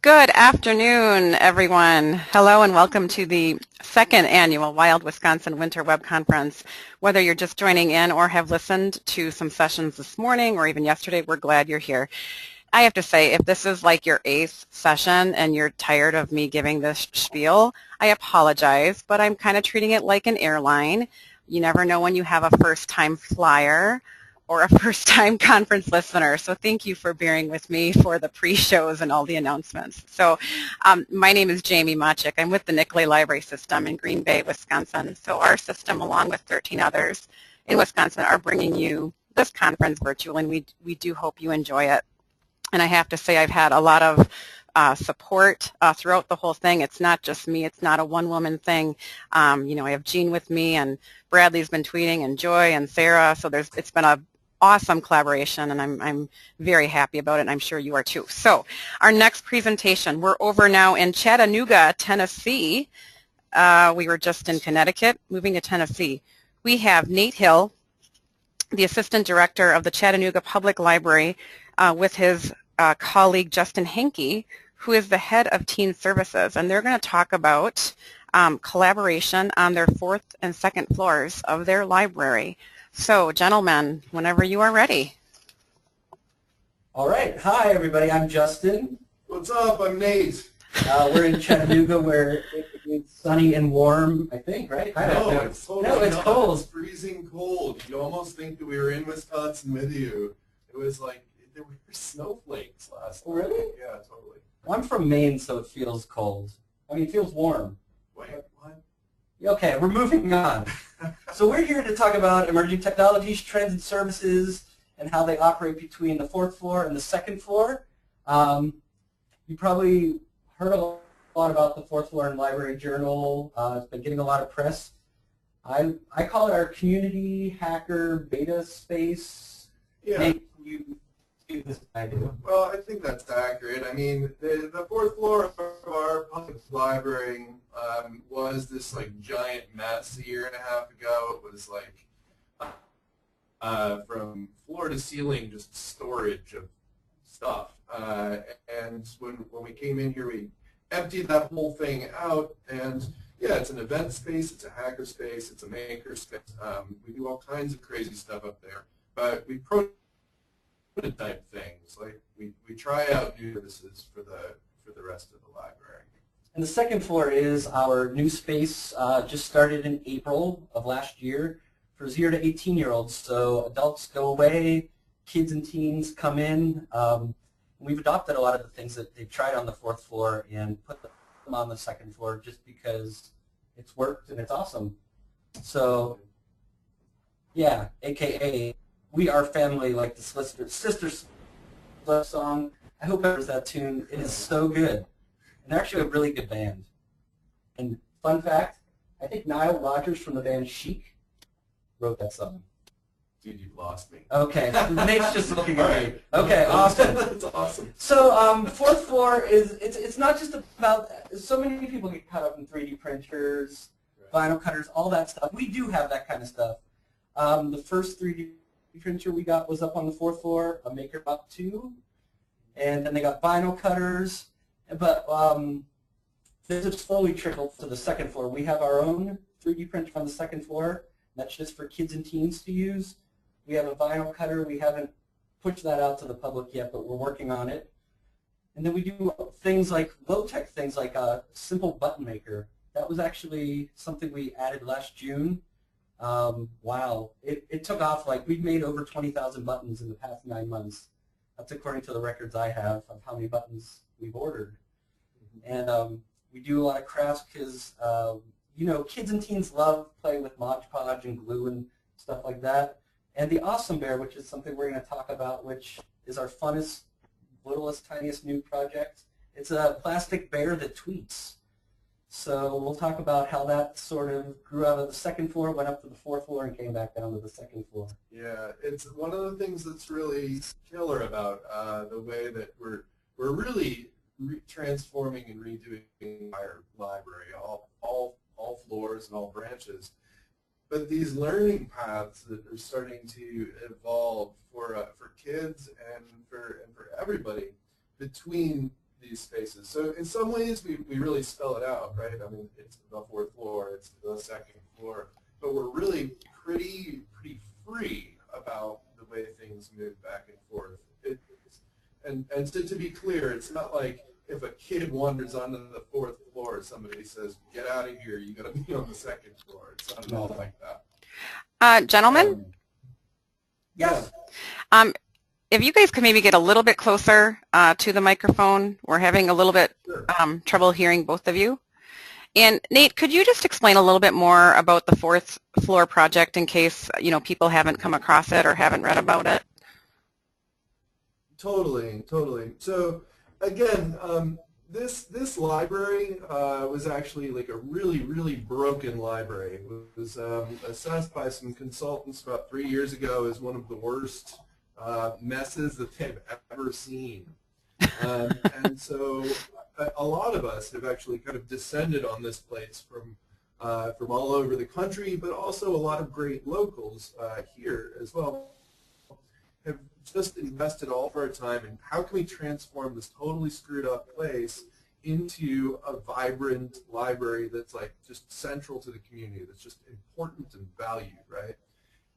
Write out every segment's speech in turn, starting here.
Good afternoon, everyone. Hello and welcome to the second annual Wild Wisconsin Winter Web Conference. Whether you're just joining in or have listened to some sessions this morning or even yesterday, we're glad you're here. I have to say, if this is like your eighth session and you're tired of me giving this spiel, I apologize, but I'm kind of treating it like an airline. You never know when you have a first-time flyer or a first-time conference listener. So thank you for bearing with me for the pre-shows and all the announcements. So my name is Jamie Machik. I'm with the Nicolay Library System in Green Bay, Wisconsin. So our system, along with 13 others in Wisconsin, are bringing you this conference virtual, and we do hope you enjoy it. And I have to say I've had a lot of support throughout the whole thing. It's not just me. It's not a one-woman thing. I have Jean with me, and Bradley's been tweeting, and Joy and Sarah. So it's been a awesome collaboration, and I'm very happy about it, and I'm sure you are too. So our next presentation, we're over now in Chattanooga, Tennessee. We were just in Connecticut, moving to Tennessee. We have Nate Hill, the Assistant Director of the Chattanooga Public Library, with his colleague Justin Hoenke, who is the head of Teen Services, and they're going to talk about collaboration on their fourth and second floors of their library. So, gentlemen, whenever you are ready. All right. Hi, everybody. I'm Justin. What's up? I'm Nate. We're in Chattanooga, where it's sunny and warm, I think, right? No, it's totally it's not. cold. It's freezing cold. You almost think that we were in Wisconsin with you. It was like there were snowflakes last night. Really? Yeah, totally. Well, I'm from Maine, so it feels cold. I mean, it feels warm. Wait, what? Okay, we're moving on. So we're here to talk about emerging technologies, trends, and services, and how they operate between the fourth floor and the second floor. You probably heard a lot about the fourth floor and library journal. It's been getting a lot of press. I call it our community hacker beta space. Yeah. Nate, you do this I do. Well, I think that's accurate. I mean, the fourth floor of our public library was this like giant mess a year and a half ago. It was like from floor to ceiling, just storage of stuff. And when we came in here, we emptied that whole thing out, and yeah, it's an event space, it's a hacker space, it's a maker space. We do all kinds of crazy stuff up there, but we prototype things. Like we try out new services for the rest of the library. And the second floor is our new space, just started in April of last year for 0 to 18-year-olds. So adults go away, kids and teens come in. We've adopted a lot of the things that they've tried on the fourth floor and put them on the second floor just because it's worked and it's awesome. So, yeah, AKA, we are family, like the Sister song. I hope it was that tune. It is so good. And they're actually a really good band. And fun fact, I think Nile Rodgers from the band Chic wrote that song. Dude, you've lost me. Okay, Nate's just looking at me. Okay, awesome. That's awesome. So fourth floor is, it's not just about, so many people get caught up in 3D printers, vinyl cutters, all that stuff. We do have that kind of stuff. The first 3D printer we got was up on the fourth floor, a MakerBot 2, and then they got vinyl cutters, but this has slowly trickled to the second floor. We have our own 3D printer on the second floor. That's just for kids and teens to use. We have a vinyl cutter. We haven't pushed that out to the public yet, but we're working on it. And then we do things like low-tech things like a simple button maker. That was actually something we added last June. Wow. It took off. Like, we've made over 20,000 buttons in the past 9 months. That's according to the records I have of how many buttons we've ordered. And we do a lot of crafts because, you know, kids and teens love playing with Mod Podge and glue and stuff like that. And the Awesome Bear, which is something we're going to talk about, which is our funnest, littlest, tiniest new project. It's a plastic bear that tweets. So we'll talk about how that sort of grew out of the second floor, went up to the fourth floor, and came back down to the second floor. Yeah, it's one of the things that's really killer about the way that we're really transforming and redoing our library, all floors and all branches. But these learning paths that are starting to evolve for kids and for everybody between these spaces. So in some ways, we really spell it out, right? I mean, it's the fourth floor, it's the second floor, but we're really pretty free about the way things move back and forth. And to be clear, it's not like if a kid wanders onto the fourth floor, somebody says, "Get out of here! You got to be on the second floor." It's not at all like that. Gentlemen. Yes. If you guys could maybe get a little bit closer to the microphone. We're having a little bit trouble hearing both of you. And Nate, could you just explain a little bit more about the fourth floor project in case people haven't come across it or haven't read about it? Totally. So again, this library was actually like a really broken library. It was assessed by some consultants about 3 years ago as one of the worst messes that they've ever seen. And so a lot of us have actually kind of descended on this place from all over the country, but also a lot of great locals here as well have just invested all of our time in how can we transform this totally screwed up place into a vibrant library that's like just central to the community, that's just important and valued, right?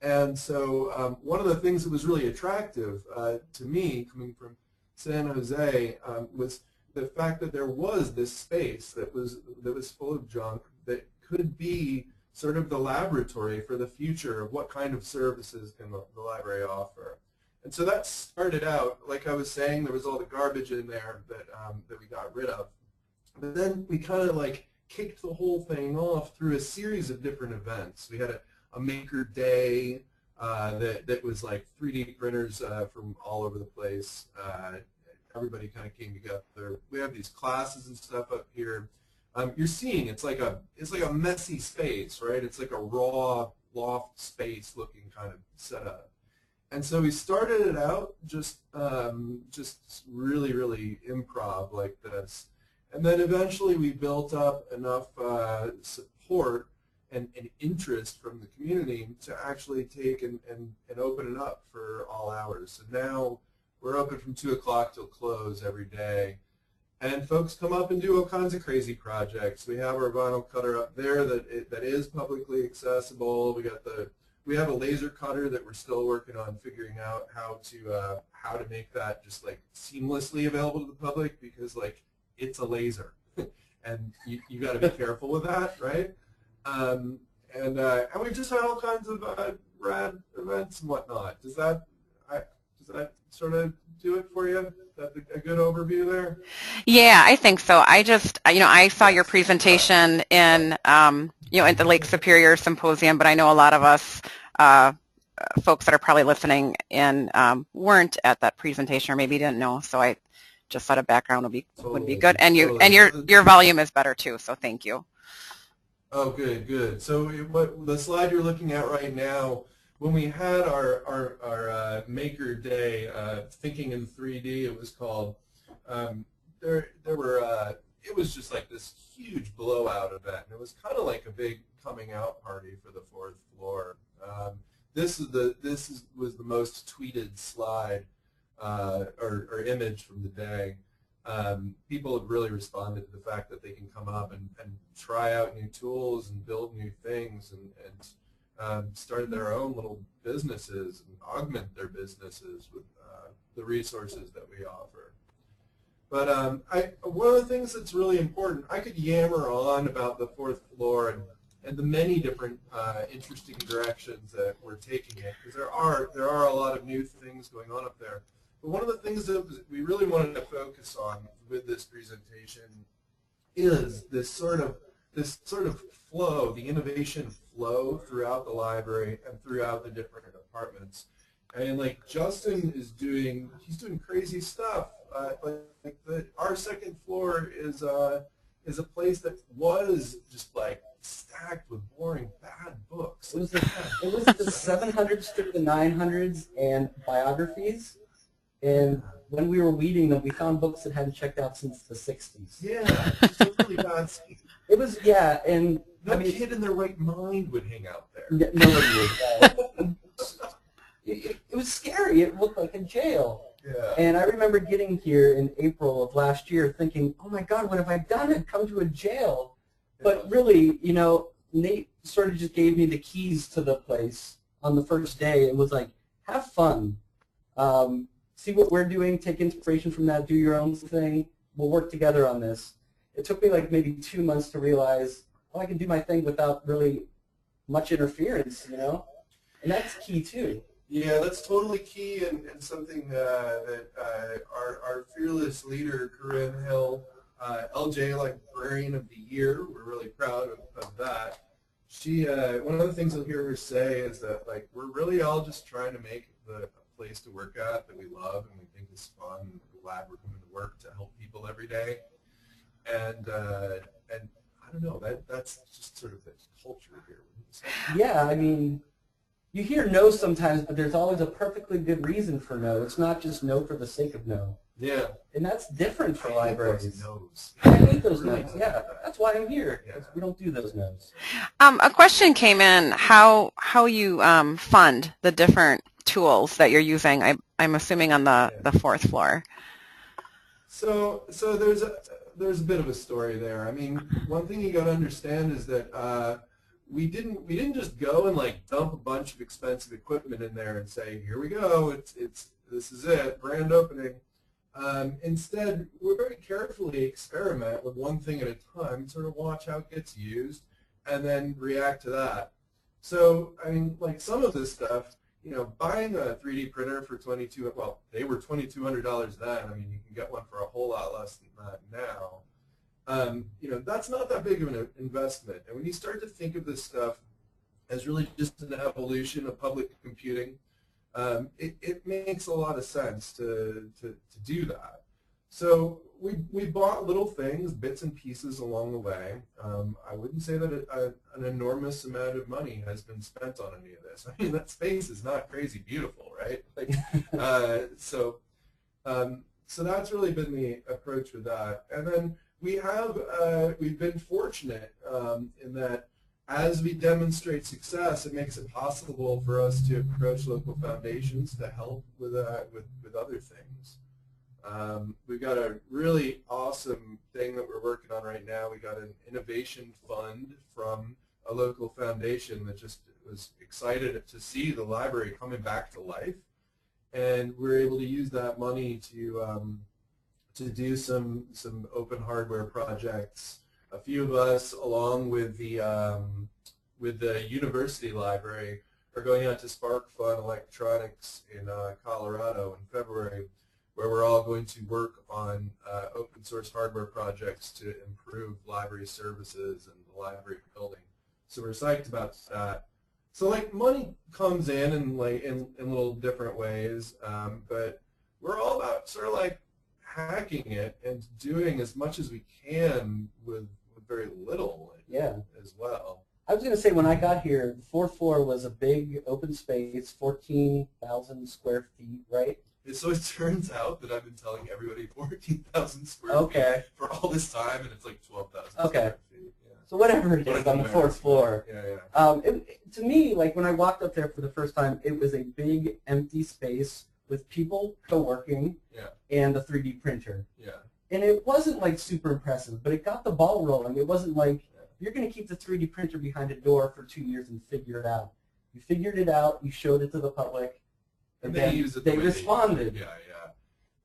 And so one of the things that was really attractive to me coming from San Jose was the fact that there was this space that was full of junk that could be sort of the laboratory for the future of what kind of services can the library offer. And so that started out, like I was saying, there was all the garbage in there that we got rid of. But then we kind of like kicked the whole thing off through a series of different events. We had a maker day that was like 3D printers from all over the place. Everybody kind of came together. We have these classes and stuff up here. You're seeing it's like a messy space, right? It's like a raw loft space looking kind of setup. And so we started it out just really improv like this. And then eventually we built up enough support and interest from the community to actually take and open it up for all hours. So now we're open from 2 o'clock till close every day. And folks come up and do all kinds of crazy projects. We have our vinyl cutter up there that is publicly accessible. We have a laser cutter that we're still working on figuring out how to make that just like seamlessly available to the public, because like it's a laser and you got to be careful with that, right? And we just had all kinds of rad events and whatnot. Does that sort of do it for you? Is that a good overview there? Yeah, I think so. I saw your presentation in at the Lake Superior Symposium, but I know a lot of us folks that are probably listening in weren't at that presentation or maybe didn't know. So I just thought a background would be good, and your volume is better too. So thank you. Oh, good. So the slide you're looking at right now, when we had our Maker Day, Thinking in 3D, it was called. It was just like this huge blowout event, and it was kind of like a big coming out party for the fourth floor. This was the most tweeted slide or image from the day. People have really responded to the fact that they can come up and try out new tools and build new things and start their own little businesses and augment their businesses with the resources that we offer. But one of the things that's really important, I could yammer on about the fourth floor and the many different interesting directions that we're taking it, because there are a lot of new things going on up there. But one of the things that we really wanted to focus on with this presentation is this sort of flow, the innovation flow throughout the library and throughout the different departments. And like Justin is doing crazy stuff. Our second floor is a place that was just like stacked with boring bad books. It was the 700s through the 900s and biographies. And when we were weeding them, we found books that hadn't checked out since the 60s. Yeah, just a really bad scene. It was, yeah, and no kid in their right mind would hang out there. Nobody would. It was scary. It looked like a jail. Yeah. And I remember getting here in April of last year thinking, oh my God, what have I done? I've come to a jail. But really, you know, Nate sort of just gave me the keys to the place on the first day and was like, have fun. See what we're doing, take inspiration from that, do your own thing. We'll work together on this. It took me like maybe 2 months to realize, oh, I can do my thing without really much interference, you know? And that's key too. Yeah, that's totally key and something that our fearless leader, Corinne Hill, LJ Librarian of the Year, we're really proud of that. She, one of the things you'll hear her say is that like we're really all just trying to make a place to work at that we love and we think is fun and we're glad we're coming to work to help people every day. And I don't know, that's just sort of the culture here. Yeah, I mean, you hear no sometimes, but there's always a perfectly good reason for no. It's not just no for the sake of no. Yeah. And that's different for libraries. No's. I hate those no's. Yeah, that's why I'm here. Yeah. We don't do those no's. A question came in, how you fund the different tools that you're using, I'm assuming on the fourth floor. So there's a bit of a story there. I mean, one thing you got to understand is that we didn't just go and like dump a bunch of expensive equipment in there and say, here we go, this is it, grand opening. Instead, we're very carefully experiment with one thing at a time, sort of watch how it gets used, and then react to that. So, I mean, like some of this stuff, you know, buying a 3D printer for they were $2,200 then. I mean, you can get one for a whole lot less than that now. You know, that's not that big of an investment. And when you start to think of this stuff as really just an evolution of public computing, it makes a lot of sense to do that. So we bought little things, bits and pieces along the way. I wouldn't say that an enormous amount of money has been spent on any of this. I mean, that space is not crazy beautiful, right? Like, so that's really been the approach with that. And then we've been fortunate in that as we demonstrate success, it makes it possible for us to approach local foundations to help with other things. We've got a really awesome thing that we're working on right now. We got an innovation fund from a local foundation that just was excited to see the library coming back to life, and we're able to use that money to do some open hardware projects. A few of us, along with the university library, are going out to Spark Fun Electronics in Colorado in February, where we're all going to work on open source hardware projects to improve library services and the library building. So we're psyched about that. So like money comes in little different ways, but we're all about sort of like hacking it and doing as much as we can with very little as well. I was going to say, when I got here, the fourth floor was a big open space, 14,000 square feet, right? So it turns out that I've been telling everybody 14,000 square feet for all this time, and it's like 12,000 square feet. Yeah. So whatever it is on the fourth floor. Yeah. To me, like when I walked up there for the first time, it was a big empty space with people co-working and a 3D printer. Yeah. And it wasn't like super impressive, but it got the ball rolling. It wasn't like you're going to keep the 3D printer behind a door for 2 years and figure it out. You figured it out, you showed it to the public, and then they responded.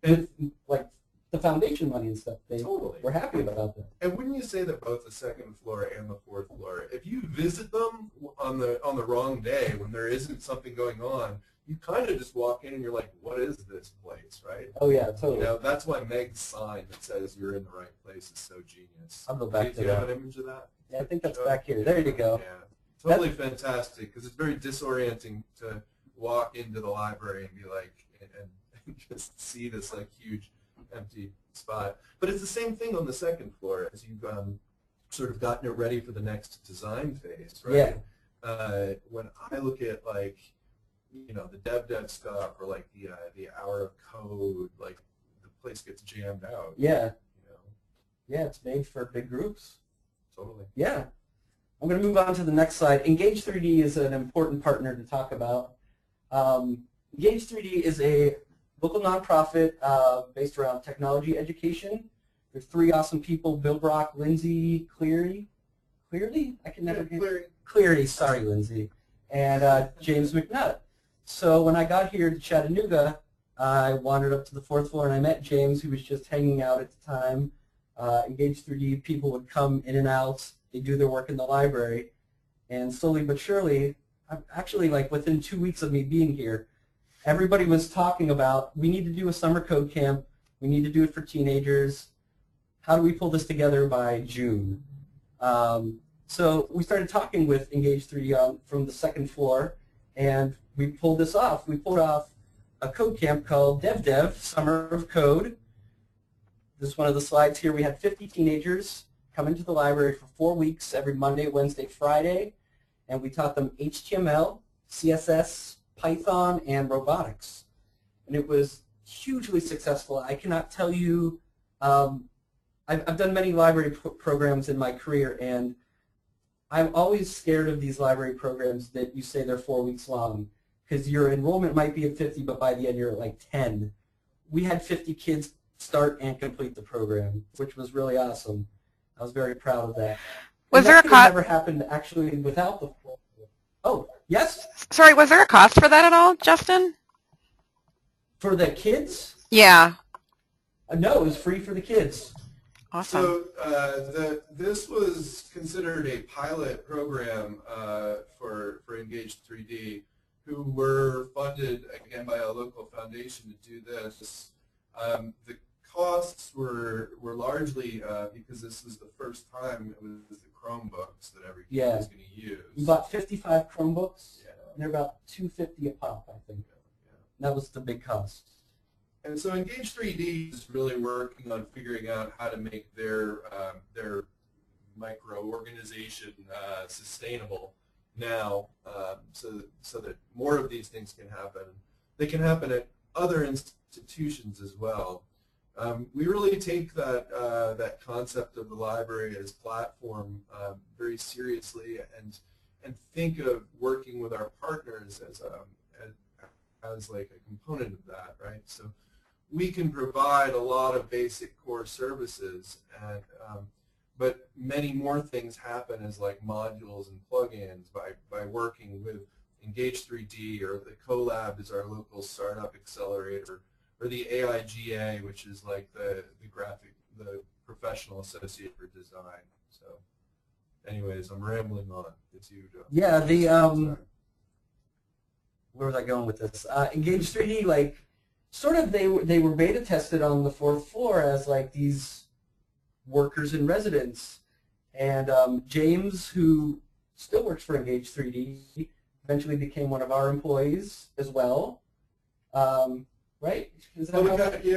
With like the foundation money and stuff. They were happy about that. And wouldn't you say that both the second floor and the fourth floor, if you visit them on the wrong day when there isn't something going on, you kind of just walk in and you're like, what is this place, right? Oh, yeah, totally. You know, that's why Meg's sign that says you're in the right place is so genius. I'll go back to that. Do you have an image of that? Yeah, I think that's back here. There you go. Yeah, totally fantastic, because it's very disorienting to walk into the library and be like, and just see this like huge empty spot. But it's the same thing on the second floor as you've sort of gotten it ready for the next design phase, right? Yeah. When I look at like, you know, the dev stuff or like the hour of code, like the place gets jammed out. Yeah. You know? Yeah, it's made for big groups. Totally. Yeah. I'm going to move on to the next slide. Engage 3D is an important partner to talk about. Engage 3D is a local nonprofit based around technology education. There's 3 awesome people: Bill Brock, Lindsay Cleary, I can never get Cleary. Sorry, Lindsay, and James McNutt. So when I got here to Chattanooga, I wandered up to the 4th floor and I met James, who was just hanging out at the time. Engage 3D people would come in and out. They do their work in the library, and slowly but surely, actually like within 2 weeks of me being here, everybody was talking about, we need to do a summer code camp. We need to do it for teenagers. How do we pull this together by June? So we started talking with Engage 3D from the 2nd floor, and we pulled this off. We pulled off a code camp called DevDev, Summer of Code. This is one of the slides here. We had 50 teenagers come into the library for 4 weeks, every Monday, Wednesday, Friday, and we taught them HTML, CSS, Python, and robotics. And it was hugely successful. I cannot tell you, I've done many library programs in my career, and I'm always scared of these library programs that you say they're 4 weeks long, because your enrollment might be at 50, but by the end you're at like 10. We had 50 kids start and complete the program, which was really awesome. I was very proud of that. Was there a cost? Never happened actually without the. Oh, yes. Sorry, was there a cost for that at all, Justin? For the kids? Yeah. No, it was free for the kids. Awesome. So this was considered a pilot program for Engage 3D, who were funded again by a local foundation to do this. The costs were largely because this was the first time it was the Chromebooks that every kid was going to use. We bought 55 Chromebooks, and they're about $250 a pop, I think. That was the big cost. And so Engage 3D is really working on figuring out how to make their micro-organization sustainable now, so that more of these things can happen. They can happen at other institutions as well. We really take that concept of the library as platform very seriously, and think of working with our partners as like a component of that, right? So we can provide a lot of basic core services, and but many more things happen as like modules and plugins by working with Engage 3D, or the Collab is our local startup accelerator, or the AIGA, which is like the professional associate for design. So anyways, I'm rambling on. It's you, Joe. Yeah, where was I going with this? Engage 3D, like, sort of they were beta tested on the 4th floor as like these workers in residence. And James, who still works for Engage 3D, eventually became one of our employees as well. Right? Well,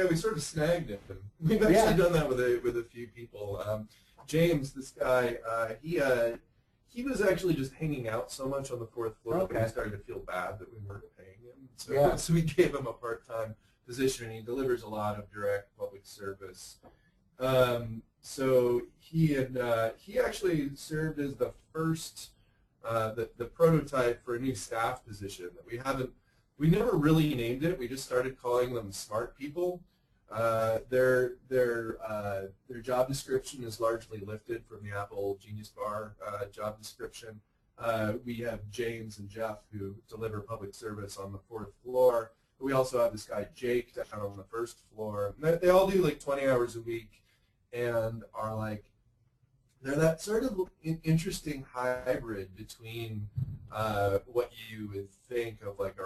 we sort of snagged him. We've actually done that with a few people. James, this guy, he was actually just hanging out so much on the 4th floor that we started to feel bad that we weren't paying him. So we gave him a part-time position, and he delivers a lot of direct public service. So he actually served as the first, the prototype for a new staff position that we never really named it. We just started calling them smart people. Their job description is largely lifted from the Apple Genius Bar job description. We have James and Jeff who deliver public service on the 4th floor. We also have this guy Jake down on the 1st floor. They all do like 20 hours a week, and are like, they're that sort of interesting hybrid between what you would think of like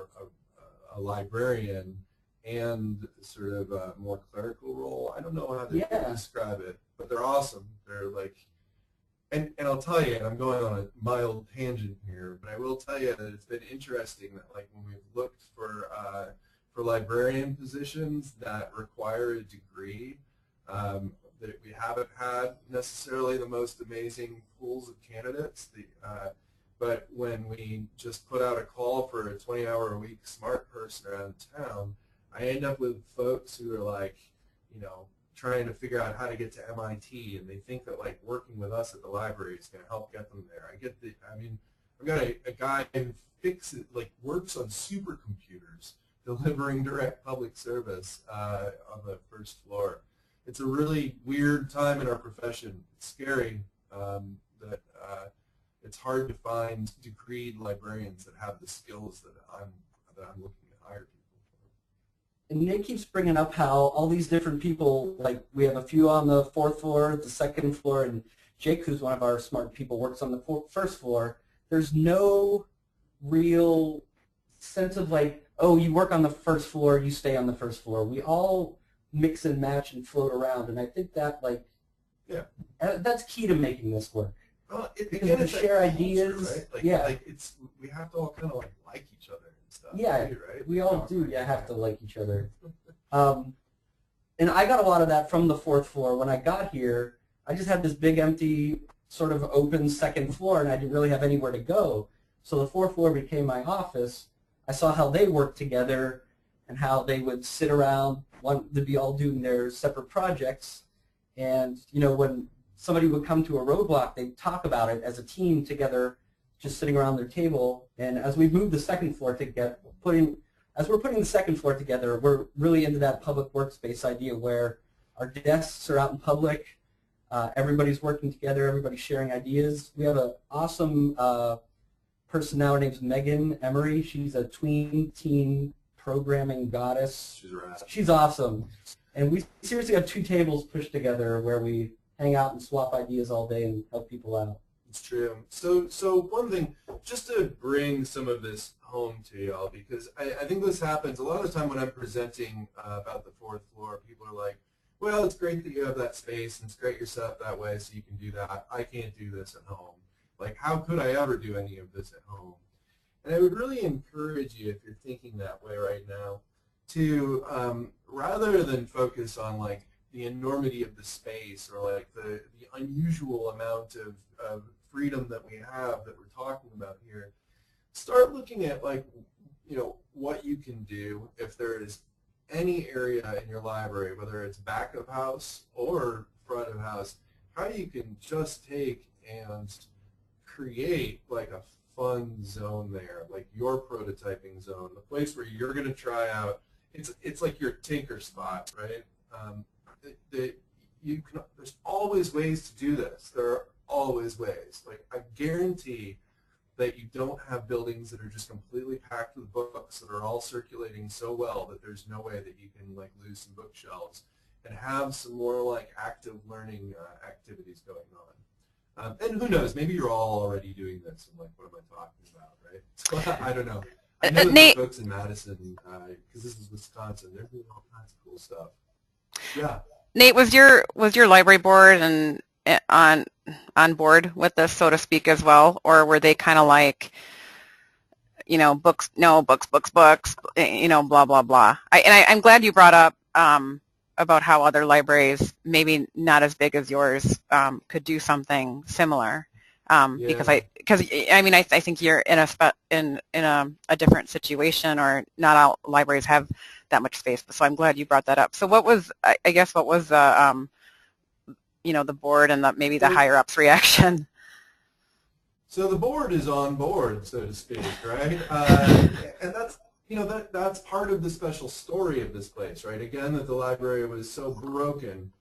a librarian and sort of a more clerical role. I don't know how to describe it, but they're awesome. They're like, and I'll tell you, and I'm going on a mild tangent here, but I will tell you that it's been interesting that like when we've looked for librarian positions that require a degree, that we haven't had necessarily the most amazing pools of candidates. But when we just put out a call for a 20-hour-a-week smart person around town, I end up with folks who are like, trying to figure out how to get to MIT, and they think that like working with us at the library is going to help get them there. I've got a guy who works on supercomputers delivering direct public service on the first floor. It's a really weird time in our profession. It's scary that it's hard to find degreed librarians that have the skills that I'm looking to hire people for. And Nick keeps bringing up how all these different people, like we have a few on the 4th floor, the 2nd floor, and Jake, who's one of our smart people, works on the 1st floor. There's no real sense of like, oh, you work on the 1st floor, you stay on the 1st floor. We all mix and match and float around, and I think that that's key to making this work. Well, Because we share ideas. Right? We have to all kind of like each other and stuff. Yeah, too, right? we all do. You have to like each other. And I got a lot of that from the 4th floor. When I got here, I just had this big empty sort of open 2nd floor, and I didn't really have anywhere to go. So the 4th floor became my office. I saw how they worked together and how they would sit around. They'd be all doing their separate projects. And, when somebody would come to a roadblock, they'd talk about it as a team together, just sitting around their table. And as we moved the 2nd floor together, as we're putting the 2nd floor together, we're really into that public workspace idea where our desks are out in public. Everybody's working together. Everybody's sharing ideas. We have an awesome person now. Her name's Megan Emery. She's a tween teen programming goddess. She's rad. She's awesome. And we seriously have 2 tables pushed together where we hang out and swap ideas all day and help people out. It's true. So one thing, just to bring some of this home to y'all, because I think this happens a lot of the time when I'm presenting about the 4th floor. People are like, well, it's great that you have that space, and it's great you're set up that way so you can do that. I can't do this at home. Like, how could I ever do any of this at home? And I would really encourage you, if you're thinking that way right now, to rather than focus on like the enormity of the space or like the unusual amount of freedom that we have that we're talking about here, start looking at like, what you can do if there is any area in your library, whether it's back of house or front of house, how you can just take and create like a fun zone there, like your prototyping zone, the place where you're going to try out. It's like your tinker spot, right? There's always ways to do this. There are always ways. Like, I guarantee that you don't have buildings that are just completely packed with books that are all circulating so well that there's no way that you can like lose some bookshelves and have some more like active learning activities going on. And who knows, maybe you're all already doing this and like, what am I talking about, right? So, I don't know. I know that Nate, the folks in Madison, because this is Wisconsin, they're doing all kinds of cool stuff. Yeah. Nate, was your library board and on board with this, so to speak, as well, or were they kind of like, books, no books, blah blah blah? I'm glad you brought up about how other libraries, maybe not as big as yours, could do something similar. Because I think you're in a different situation, or not all libraries have that much space. So I'm glad you brought that up. So what was the the board and maybe the higher ups reaction? So the board is on board, so to speak, right? And that's part of the special story of this place, right? Again, that the library was so broken.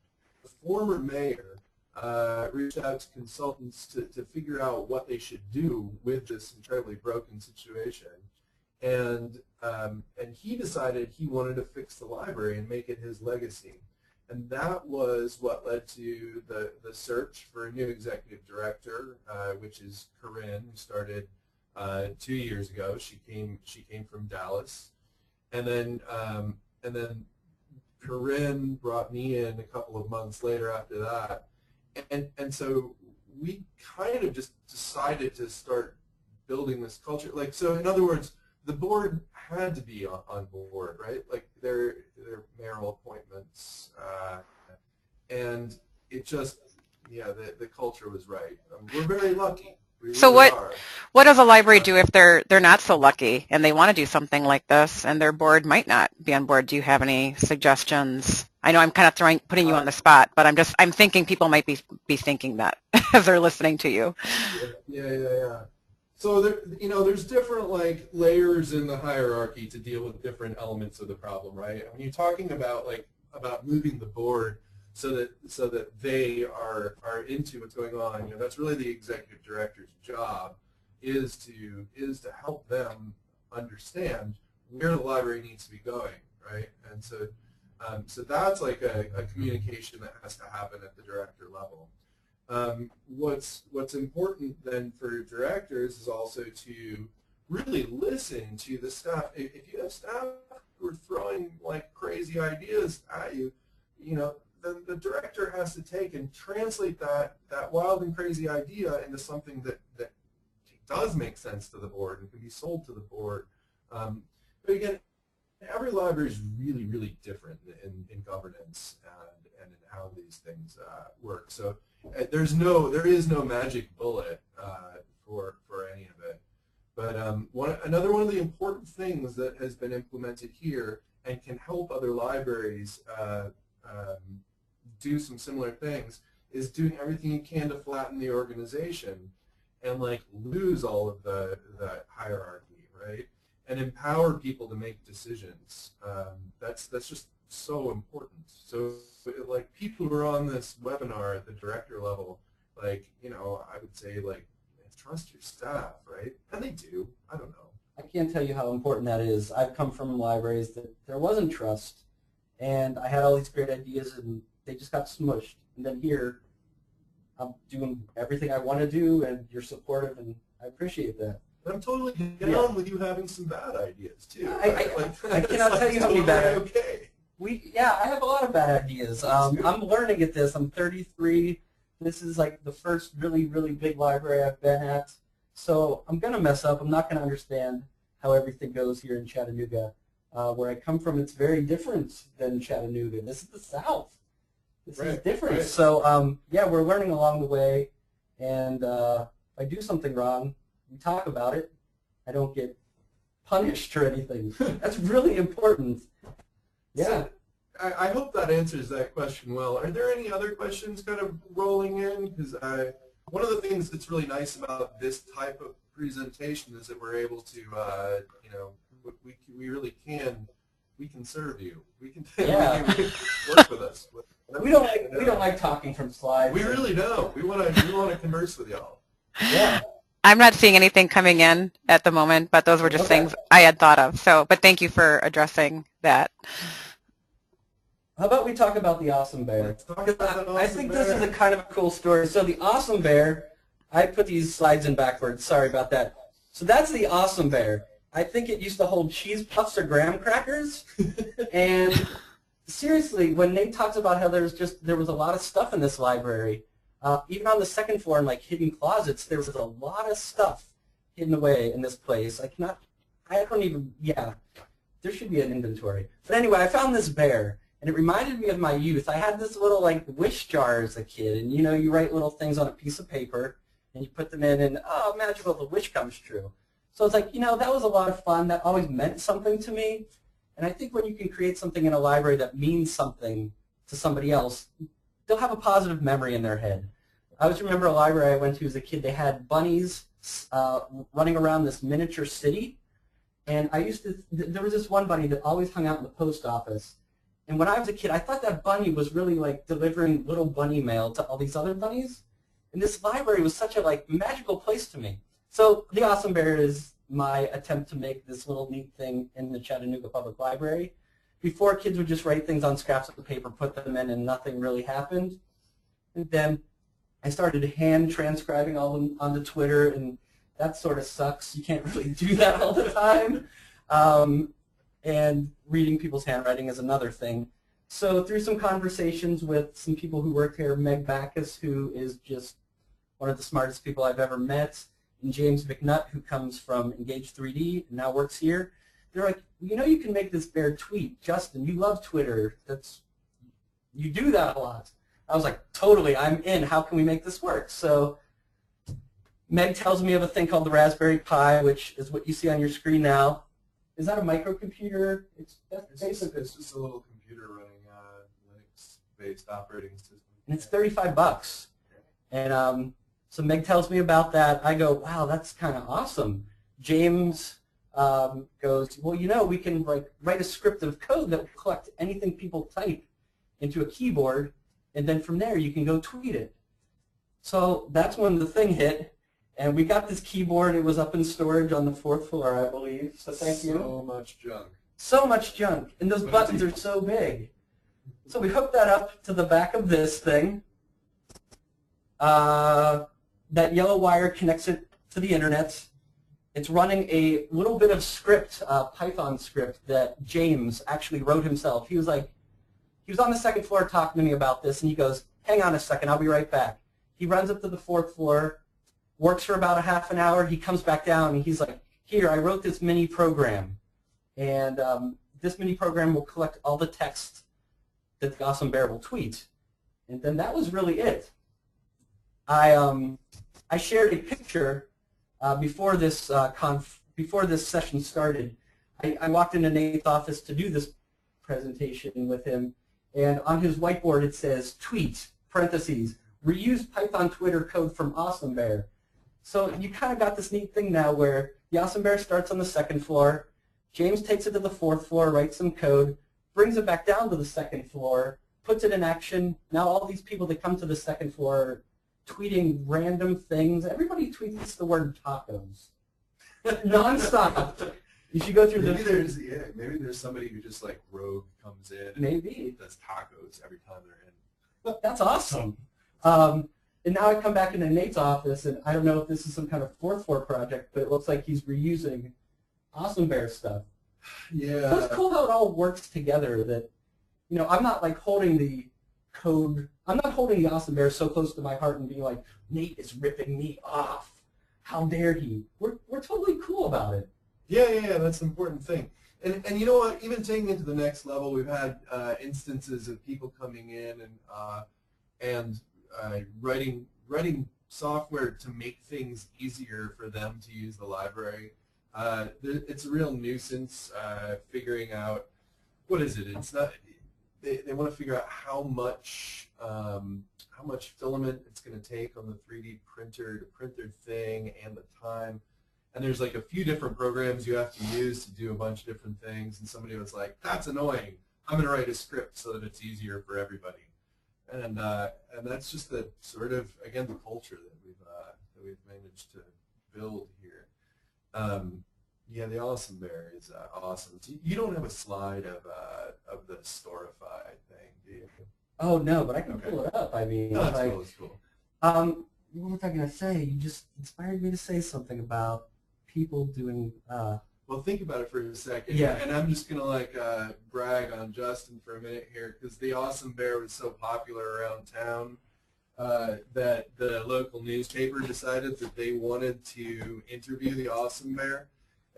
The former mayor reached out to consultants to figure out what they should do with this incredibly broken situation. And he decided he wanted to fix the library and make it his legacy. And that was what led to the search for a new executive director, which is Corinne, who started 2 years ago. She came from Dallas, and then Corinne brought me in a couple of months later after that, and so we kind of just decided to start building this culture. Like, so in other words, the board had to be on board, right? Like their mayoral appointments, and it just, the culture was right. We're very lucky. So what does a library do if they're not so lucky and they want to do something like this and their board might not be on board? Do you have any suggestions? I know I'm kind of putting you on the spot, but I'm thinking people might be thinking that as they're listening to you. Yeah. So there, there's different like layers in the hierarchy to deal with different elements of the problem, right? When you're talking about about moving the board so that they are into what's going on, that's really the executive director's job, is to help them understand where the library needs to be going, right? And so that's like a communication that has to happen at the director level. What's important then for directors is also to really listen to the staff. If you have staff who are throwing like crazy ideas at you, then the director has to take and translate that wild and crazy idea into something that does make sense to the board and can be sold to the board. But again, every library is really, really different in governance and in how these things work. So there is no magic bullet for any of it. But another one of the important things that has been implemented here and can help other libraries do some similar things is doing everything you can to flatten the organization and like lose all of the hierarchy, right? And empower people to make decisions. That's just so important. So like people who are on this webinar at the director level, like, I would say like trust your staff, right? And they do. I don't know. I can't tell you how important that is. I've come from libraries that there wasn't trust, and I had all these great ideas, and they just got smushed. And then here, I'm doing everything I want to do, and you're supportive, and I appreciate that. I'm totally down with you having some bad ideas too. I cannot tell you how many bad ideas. Okay. I have a lot of bad ideas. I'm learning at this. I'm 33. This is like the first really, really big library I've been at. So I'm going to mess up. I'm not going to understand how everything goes here in Chattanooga. Where I come from, it's very different than Chattanooga. This is the South. This is different. Right. So, we're learning along the way. And if I do something wrong, we talk about it. I don't get punished or anything. That's really important. Yeah. So, I hope that answers that question well. Are there any other questions kind of rolling in? Because one of the things that's really nice about this type of presentation is that we're able to, we really can, we can serve you. We can, we can work with us. We don't like talking from slides. We really don't. We want to converse with y'all. Yeah. I'm not seeing anything coming in at the moment, but those were just things I had thought of. So, but thank you for addressing that. How about we talk about the Awesome Bear? I think this is a kind of a cool story. So the Awesome Bear, I put these slides in backwards. Sorry about that. So that's the Awesome Bear. I think it used to hold cheese puffs or graham crackers. And seriously, when Nate talks about how there was a lot of stuff in this library, even on the second floor in like hidden closets, there was a lot of stuff hidden away in this place. There should be an inventory. But anyway, I found this bear. And it reminded me of my youth. I had this little like wish jar as a kid, and you write little things on a piece of paper, and you put them in, and oh, magical, the wish comes true. So it's like, that was a lot of fun. That always meant something to me. And I think when you can create something in a library that means something to somebody else, they'll have a positive memory in their head. I always remember a library I went to as a kid. They had bunnies running around this miniature city, and there was this one bunny that always hung out in the post office. And when I was a kid, I thought that bunny was really like delivering little bunny mail to all these other bunnies. And this library was such a like magical place to me. So the Awesome Bear is my attempt to make this little neat thing in the Chattanooga Public Library. Before, kids would just write things on scraps of paper, put them in, and nothing really happened. And then I started hand transcribing all of them onto Twitter, and that sort of sucks. You can't really do that all the time. And reading people's handwriting is another thing. So through some conversations with some people who work here, Meg Backus, who is just one of the smartest people I've ever met, and James McNutt, who comes from Engage 3D and now works here, they're like, you can make this bear tweet. Justin, you love Twitter. You do that a lot. I was like, totally, I'm in. How can we make this work? So Meg tells me of a thing called the Raspberry Pi, which is what you see on your screen now. Is that a microcomputer? It's just a little computer running Linux-based operating system. And it's $35. And So Meg tells me about that. I go, wow, that's kind of awesome. James goes, well, you know, we can like write a script of code that will collect anything people type into a keyboard, and then from there you can go tweet it. So that's when the thing hit, and we got this keyboard. It was up in storage on the 4th floor, I believe. So thank you. So much junk. So much junk, and those buttons are so big. So we hooked that up to the back of this thing. That yellow wire connects it to the internet. It's running a little bit of script, Python script that James actually wrote himself. He was on the 2nd floor talking to me about this, and he goes, hang on a second, I'll be right back. He runs up to the 4th floor, works for about a half an hour. He comes back down, and he's like, here, I wrote this mini program. And this mini program will collect all the text that the Awesome Bear will tweet. And then that was really it. I shared a picture before this session started. I walked into Nate's office to do this presentation with him, and on his whiteboard it says tweet, parentheses, reuse Python Twitter code from Awesome Bear. So you kind of got this neat thing now where the Awesome Bear starts on the 2nd floor, James takes it to the 4th floor, writes some code, brings it back down to the 2nd floor, puts it in action. Now all these people that come to the 2nd floor tweeting random things. Everybody tweets the word tacos. Non-stop. You should go through Maybe there's somebody who just like rogue comes in and maybe does tacos every time they're in. That's awesome. And now I come back into Nate's office, and I don't know if this is some kind of 4th floor project, but it looks like he's reusing Awesome Bear stuff. Yeah. So it's cool how it all works together that, you know, I'm not like holding the code, I'm not holding the Awesome Bear so close to my heart and being like, Nate is ripping me off. How dare he? We're totally cool about it. Yeah, that's an important thing. And you know what, even taking it to the next level, we've had instances of people coming in and writing software to make things easier for them to use the library. It's a real nuisance figuring out, what is it? It's not. They want to figure out how much filament it's going to take on the 3D printer to print their thing and the time. And there's like a few different programs you have to use to do a bunch of different things. And somebody was like, "That's annoying. I'm going to write a script so that it's easier for everybody." And that's just the sort of, again, the culture that we've managed to build here. Yeah, the Awesome Bear is awesome. So you don't have a slide of the Storify thing, do you? Oh no, but I can pull it up. I mean, no, that's like, cool. That's cool. What was I gonna say? You just inspired me to say something about people doing. Well, think about it for a second. Yeah. And I'm just gonna like brag on Justin for a minute here, because the Awesome Bear was so popular around town that the local newspaper decided that they wanted to interview the Awesome Bear.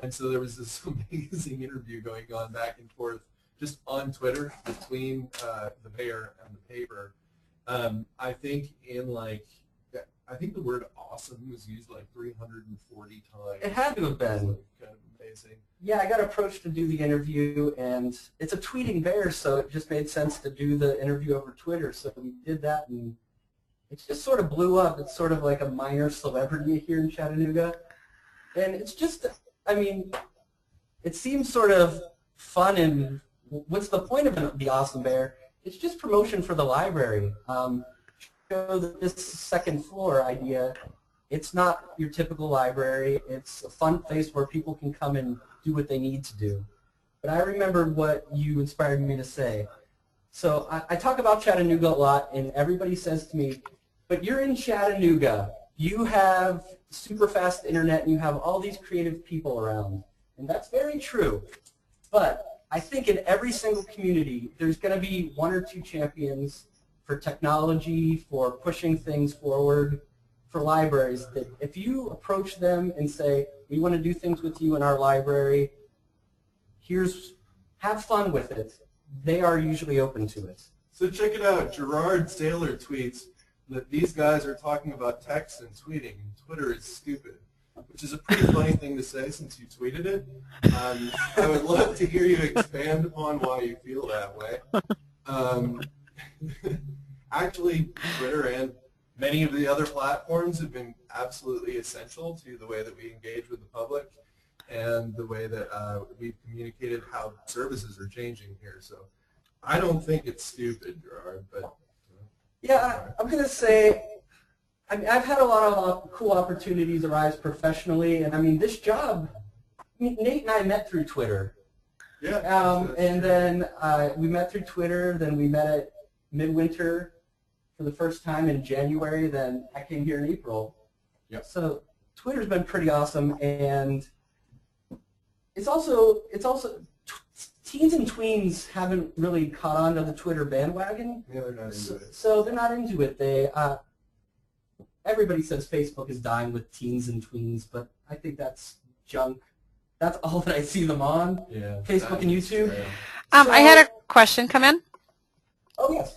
And so there was this amazing interview going on back and forth just on Twitter between the bear and the paper. I think the word awesome was used like 340 times. It had to have been. Like kind of amazing. Yeah, I got approached to do the interview, and it's a tweeting bear, so it just made sense to do the interview over Twitter. So we did that, and it just sort of blew up. It's sort of like a minor celebrity here in Chattanooga. And it's just, I mean, it seems sort of fun, and what's the point of the Awesome Bear? It's just promotion for the library. Show that this 2nd floor idea, it's not your typical library. It's a fun place where people can come and do what they need to do. But I remembered what you inspired me to say. So I talk about Chattanooga a lot, and everybody says to me, but you're in Chattanooga. You have super fast internet, and you have all these creative people around. And that's very true. But I think in every single community, there's going to be 1 or 2 champions for technology, for pushing things forward, for libraries, that if you approach them and say, we want to do things with you in our library, have fun with it, they are usually open to it. So check it out. Gerard Saylor tweets that these guys are talking about text and tweeting, and Twitter is stupid, which is a pretty funny thing to say since you tweeted it. I would love to hear you expand upon why you feel that way. Actually, Twitter Many of the other platforms have been absolutely essential to the way that we engage with the public and the way that we've communicated how services are changing here. So I don't think it's stupid, Gerard, but... Yeah, I'm going to say, I mean, I've had a lot of cool opportunities arise professionally, and I mean, this job, Nate and I met through Twitter. Yeah. And then we met through Twitter, then we met at Midwinter for the first time in January, then I came here in April. Yep. So Twitter's been pretty awesome, and it's also teens and tweens haven't really caught on to the Twitter bandwagon. Yeah, they're not into it. So they're not into it. They everybody says Facebook is dying with teens and tweens, but I think that's junk. That's all that I see them on. Yeah. Facebook and YouTube. I had a question come in. Oh yes.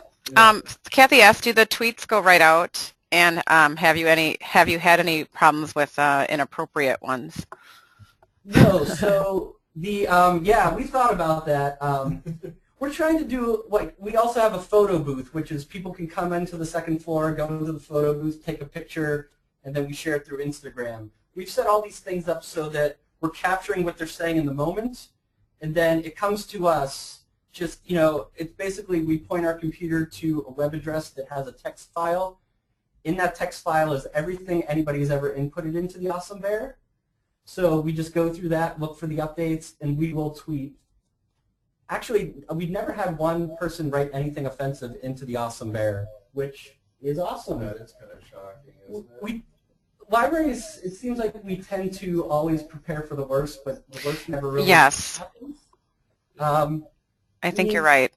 Kathy asked, do the tweets go right out? And have you had any problems with inappropriate ones? No. So the yeah, we thought about that. We're trying to do, like, we also have a photo booth, which is people can come into the second floor, go into the photo booth, take a picture, and then we share it through Instagram. We've set all these things up so that we're capturing what they're saying in the moment, and then it comes to us. Just, you know, it's basically we point our computer to a web address that has a text file. In that text file is everything anybody's ever inputted into the Awesome Bear. So we just go through that, look for the updates, and we will tweet. Actually, we've never had one person write anything offensive into the Awesome Bear, which is awesome. That is kind of shocking, isn't it? Libraries, it seems like we tend to always prepare for the worst, but the worst never really Yes. happens. I think you're right.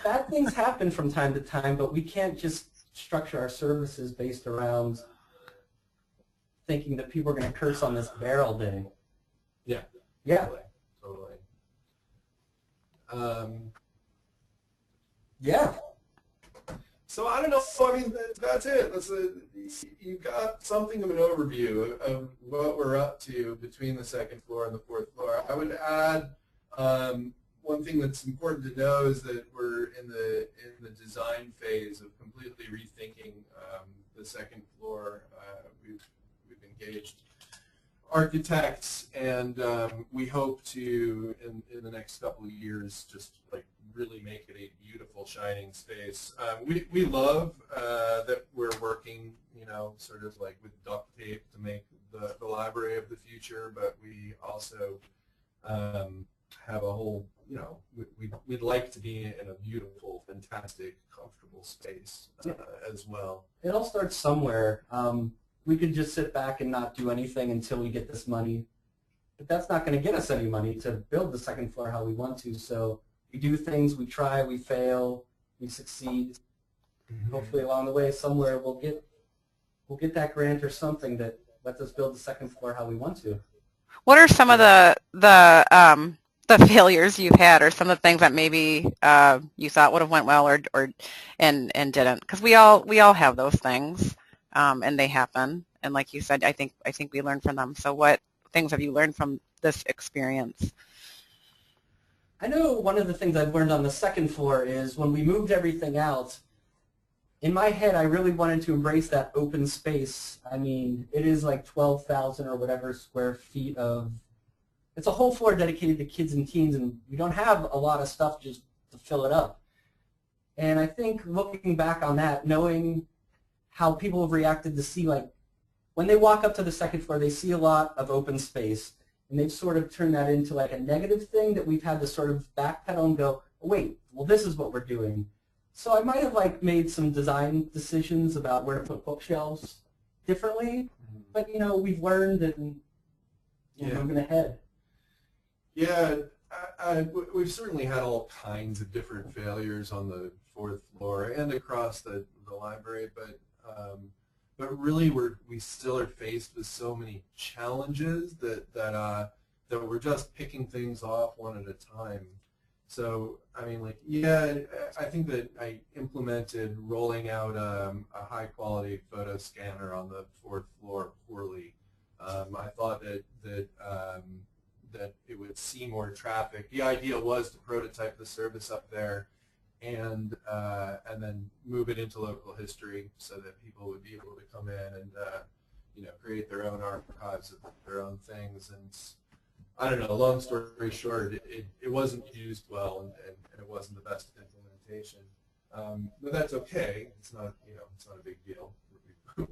Bad things happen from time to time, but we can't just structure our services based around thinking that people are going to curse on this bear all day. Yeah. Yeah. Totally. Yeah. So I don't know. I mean, that's it. You've got something of an overview of what we're up to between the second floor and the fourth floor. I would add one thing that's important to know is that we're in the design phase of completely rethinking the second floor. We've engaged architects, and we hope to in the next couple of years just like really make it a beautiful, shining space. We love that we're working, you know, sort of like with duct tape to make the library of the future, but we also have a whole, you know, we'd like to be in a beautiful, fantastic, comfortable space as well. It all starts somewhere. We could just sit back and not do anything until we get this money, but that's not going to get us any money to build the second floor how we want to. So we do things, we try, we fail, we succeed. Mm-hmm. Hopefully along the way somewhere we'll get that grant or something that lets us build the second floor how we want to. What are some of the failures you've had, or some of the things that maybe you thought would have went well or and didn't? Because we all have those things, and they happen. And like you said, I think we learn from them. So what things have you learned from this experience? I know one of the things I've learned on the second floor is when we moved everything out, in my head I really wanted to embrace that open space. I mean, it is like 12,000 or whatever square feet of, it's a whole floor dedicated to kids and teens, and we don't have a lot of stuff just to fill it up. And I think looking back on that, knowing how people have reacted to see, like, when they walk up to the second floor, they see a lot of open space, and they've sort of turned that into like a negative thing that we've had to sort of backpedal and go, oh, wait, well, this is what we're doing. So I might have like made some design decisions about where to put bookshelves differently, but you know, we've learned and we're moving ahead. Yeah, we've certainly had all kinds of different failures on the fourth floor and across the library, but really we still are faced with so many challenges that we're just picking things off one at a time. So I mean, like, yeah, I think that I implemented rolling out a high quality photo scanner on the fourth floor poorly. I thought that it would see more traffic. The idea was to prototype the service up there and then move it into local history so that people would be able to come in and create their own archives of their own things. And I don't know, long story short, it wasn't used well, and it wasn't the best implementation. But that's okay. It's not a big deal.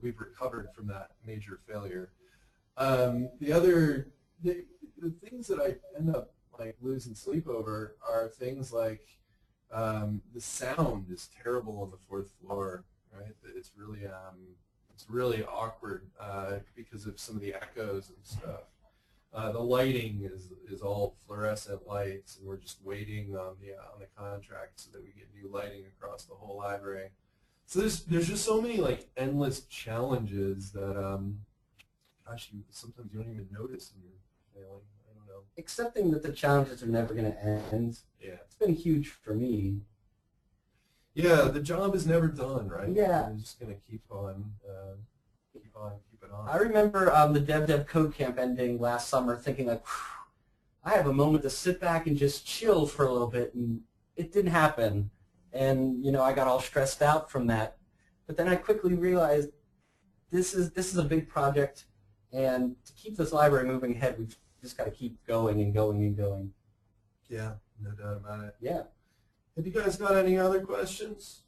We've recovered from that major failure. The things that I end up like losing sleep over are things like the sound is terrible on the fourth floor, right? It's really awkward because of some of the echoes and stuff. The lighting is all fluorescent lights, and we're just waiting on the contract so that we get new lighting across the whole library. So there's just so many like endless challenges that gosh, sometimes you don't even notice when you're failing. I don't know. Accepting that the challenges are never going to end. Yeah, it's been huge for me. Yeah, the job is never done, right? Yeah, we're just going to keep on. Keep it on. I remember the Dev Code Camp ending last summer, thinking like, I have a moment to sit back and just chill for a little bit, and it didn't happen. And I got all stressed out from that. But then I quickly realized this is a big project, and to keep this library moving ahead, we've just got to keep going and going and going. Yeah, no doubt about it. Yeah. Have you guys got any other questions?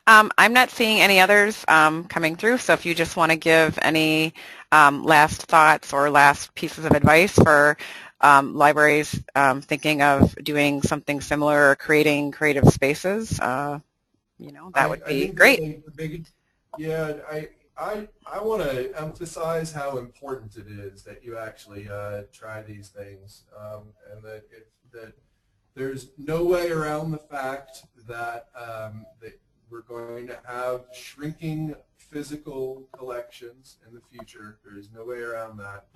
I'm not seeing any others coming through, so if you just want to give any last thoughts or last pieces of advice for libraries thinking of doing something similar or creating creative spaces, that would be great. I want to emphasize how important it is that you actually try these things, and that there's no way around the fact that that we're going to have shrinking physical collections in the future. There is no way around that.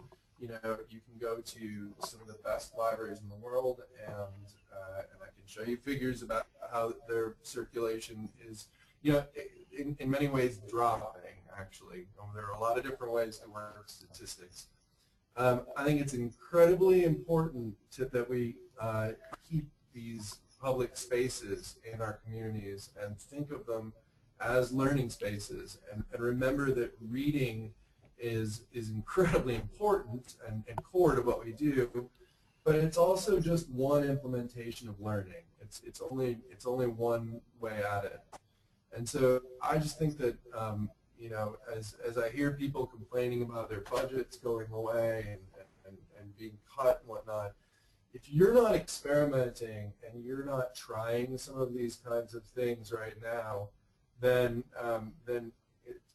You can go to some of the best libraries in the world, and I can show you figures about how their circulation is, in many ways dropping, actually. There are a lot of different ways to work statistics. I think it's incredibly important that we keep these public spaces in our communities and think of them as learning spaces, and remember that reading is incredibly important and core to what we do, but it's also just one implementation of learning. It's only one way at it. And so I just think that as I hear people complaining about their budgets going away and being cut and whatnot, if you're not experimenting and you're not trying some of these kinds of things right now, then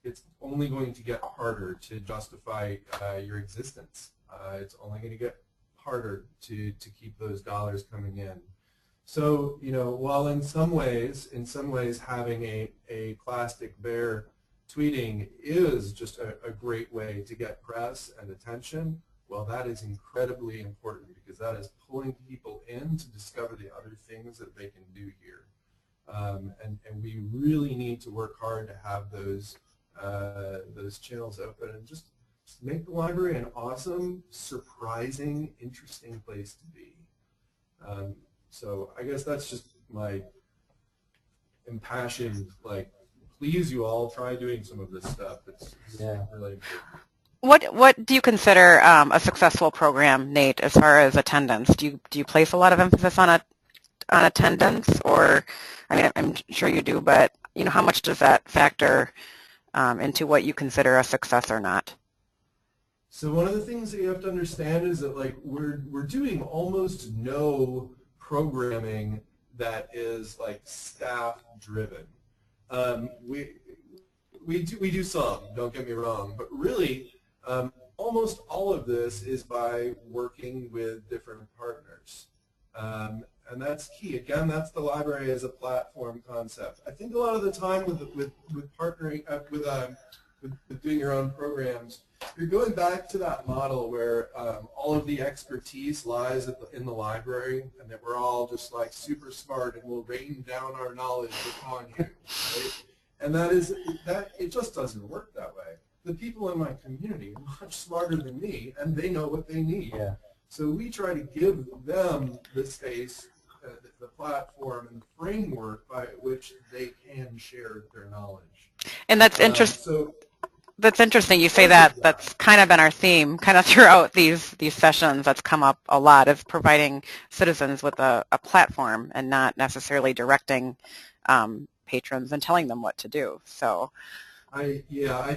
it's only going to get harder to justify your existence. It's only going to get harder to keep those dollars coming in. So while in some ways having a plastic bear tweeting is just a great way to get press and attention, well, that is incredibly important because that is pulling people in to discover the other things that they can do here. And we really need to work hard to have those channels open and just make the library an awesome, surprising, interesting place to be. So I guess that's just my impassioned, please you all try doing some of this stuff. It's really important. What do you consider a successful program, Nate, as far as attendance? Do you place a lot of emphasis on attendance, or I'm sure you do, but how much does that factor into what you consider a success or not? So one of the things that you have to understand is that we're doing almost no programming that is staff driven. We do some, don't get me wrong, but really almost all of this is by working with different partners. And that's key. Again, that's the library as a platform concept. I think a lot of the time with partnering, with doing your own programs, you're going back to that model where all of the expertise lies in the library, and that we're all just super smart and we'll rain down our knowledge upon you, right? And it just doesn't work that way. The people in my community are much smarter than me, and they know what they need. Yeah. So we try to give them the space the platform and the framework by which they can share their knowledge. And that's interesting. That's interesting. You say that. That's kind of been our theme, kind of throughout these sessions. That's come up a lot, is providing citizens with a platform and not necessarily directing patrons and telling them what to do. So, I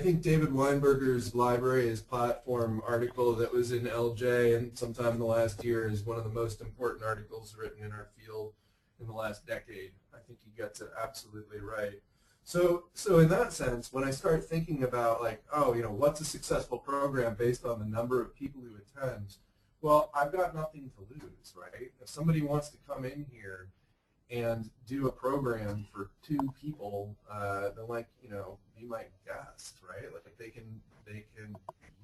think David Weinberger's Library is Platform article that was in LJ and sometime in the last year is one of the most important articles written in our field in the last decade. I think he gets it absolutely right. So in that sense, when I start thinking about like, oh, what's a successful program based on the number of people who attend, well, I've got nothing to lose, right? If somebody wants to come in here and do a program for 2 people, then like, be my guest, right? Like they can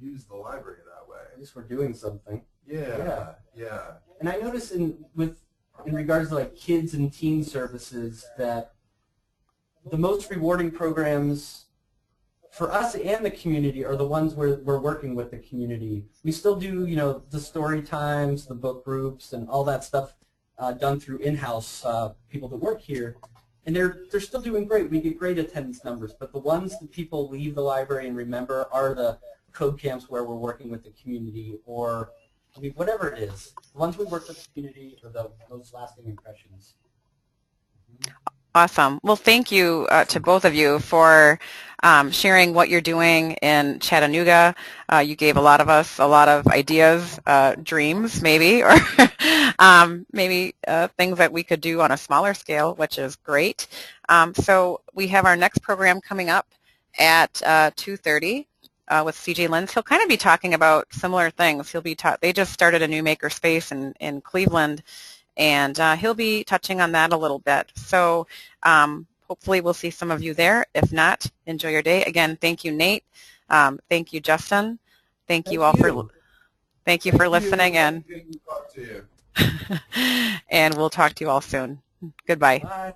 use the library that way. At least we're doing something. Yeah. And I notice in regards to like kids and teen services that the most rewarding programs for us and the community are the ones where we're working with the community. We still do, the story times, the book groups, and all that stuff done through in-house people that work here. And they're still doing great. We get great attendance numbers. But the ones that people leave the library and remember are the code camps where we're working with the community, or whatever it is. The ones we work with the community are the most lasting impressions. Awesome. Well, thank you to both of you for sharing what you're doing in Chattanooga. You gave a lot of us a lot of ideas, dreams maybe, or maybe things that we could do on a smaller scale, which is great. So we have our next program coming up at 2:30 with CJ Lenz. He'll kind of be talking about similar things. They just started a new makerspace in Cleveland, and he'll be touching on that a little bit. So hopefully we'll see some of you there. If not, enjoy your day. Again, thank you, Nate. Thank you, Justin. Thank you all for listening in. Good to talk to you. And we'll talk to you all soon. Goodbye. Bye.